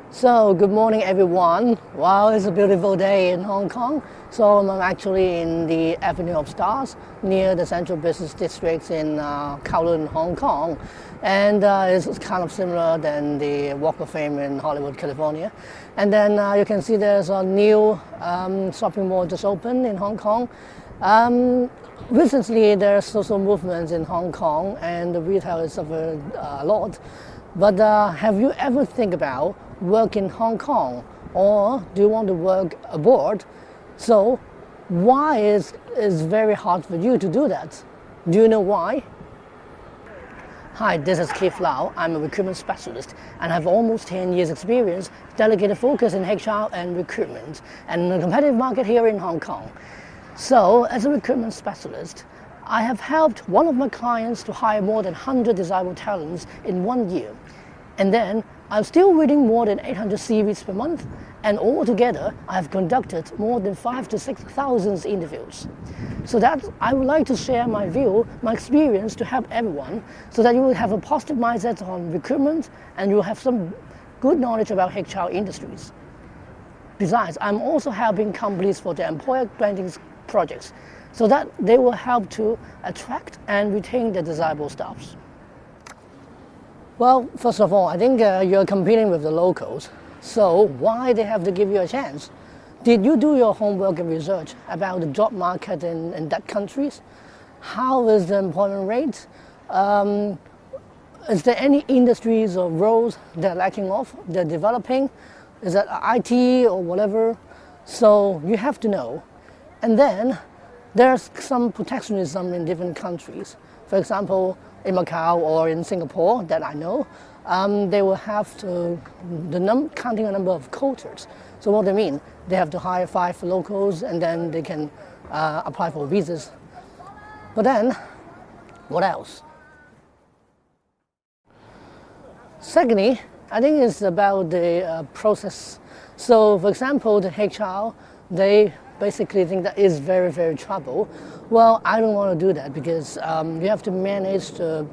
So, good morning everyone. Wow, it's a beautiful day in Hong Kong. So, I'm actually in the Avenue of Stars near the Central Business District in Kowloon, Hong Kong. And it's kind of similar than the Walk of Fame in Hollywood, California. And then you can see there's a new shopping mall just opened in Hong Kong. Recently, there's social movements in Hong Kong and the retail has suffered a lot. But have you ever think about work in Hong Kong, or do you want to work abroad? So why is very hard for you to do that? Do you know why? Hi, this is Keith Lau. I'm a recruitment specialist and have almost 10 years experience, dedicated focus in HR and recruitment and the competitive market here in Hong Kong. So as a recruitment specialist, I have helped one of my clients to hire more than 100 desirable talents in 1 year. And then I'm still reading more than 800 CVs per month, and altogether I have conducted more than 5,000 to 6,000 interviews. So that I would like to share my view, my experience to help everyone, so that you will have a positive mindset on recruitment and you will have some good knowledge about HR industries. Besides, I'm also helping companies for their employer branding projects, so that they will help to attract and retain the desirable staffs. Well, first of all, I think you're competing with the locals, so why they have to give you a chance? Did you do your homework and research about the job market in that countries? How is the employment rate? Is there any industries or roles they're lacking of, they're developing? Is that IT or whatever? So you have to know. And then there's some protectionism in different countries. For example, in Macau or in Singapore that I know, they will have to, counting a number of quotas. So what they mean, they have to hire 5 locals and then they can apply for visas. But then, what else? Secondly, I think it's about the process. So for example, the HR, they basically think that is very, very trouble. Well, I don't want to do that because you have to manage the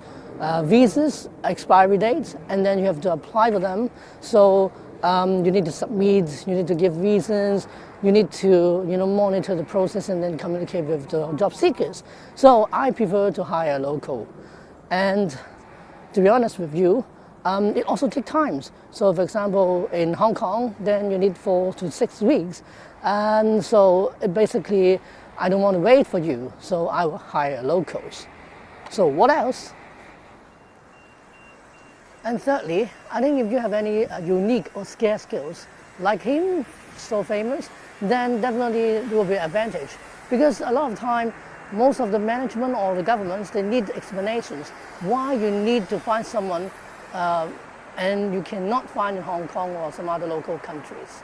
visas, expiry dates, and then you have to apply for them. So you need to submit, you need to give reasons, you need to monitor the process and then communicate with the job seekers. So I prefer to hire a local. And to be honest with you, it also takes time. So for example, in Hong Kong, then you need 4 to 6 weeks. And so basically, I don't want to wait for you, so I will hire locals. So what else? And thirdly, I think if you have any unique or scarce skills, like him, so famous, then definitely it will be an advantage. Because a lot of time, most of the management or the governments, they need explanations why you need to find someone and you cannot find in Hong Kong or some other local countries.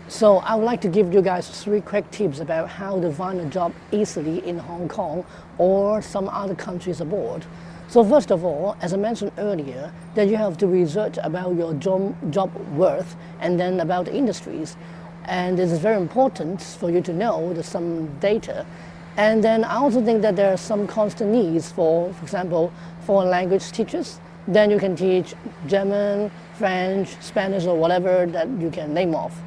So I would like to give you guys 3 quick tips about how to find a job easily in Hong Kong or some other countries abroad. So first of all, as I mentioned earlier, that you have to research about your job worth and then about the industries. And it is very important for you to know there's some data. And then I also think that there are some constant needs for example, foreign language teachers. Then you can teach German, French, Spanish, or whatever that you can name off.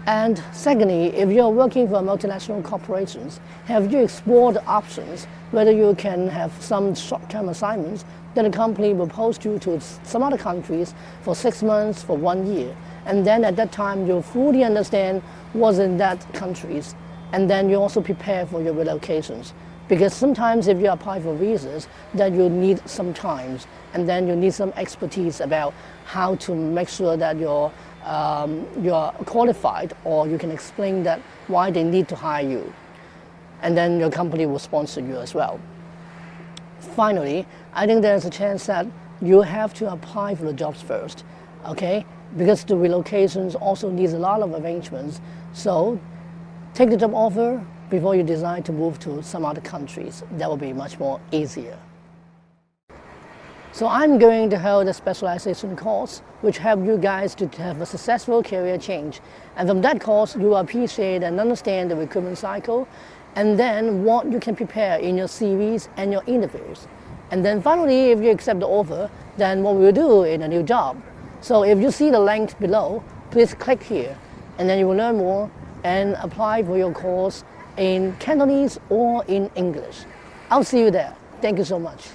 And secondly, if you're working for multinational corporations, have you explored the options whether you can have some short-term assignments that a company will post you to some other countries for 6 months, for 1 year. And then at that time, you'll fully understand what's in that countries. And then you also prepare for your relocations. Because sometimes if you apply for visas, then you need some time. And then you need some expertise about how to make sure that you're qualified, or you can explain that why they need to hire you. And then your company will sponsor you as well. Finally, I think there's a chance that you have to apply for the jobs first, okay? Because the relocations also needs a lot of arrangements. So take the job offer before you decide to move to some other countries. That will be much more easier. So I'm going to hold a specialization course which help you guys to have a successful career change. And from that course, you will appreciate and understand the recruitment cycle, and then what you can prepare in your CVs and your interviews. And then finally, if you accept the offer, then what we will do in a new job. So if you see the link below, please click here, and then you will learn more and apply for your course in Cantonese or in English. I'll see you there. Thank you so much.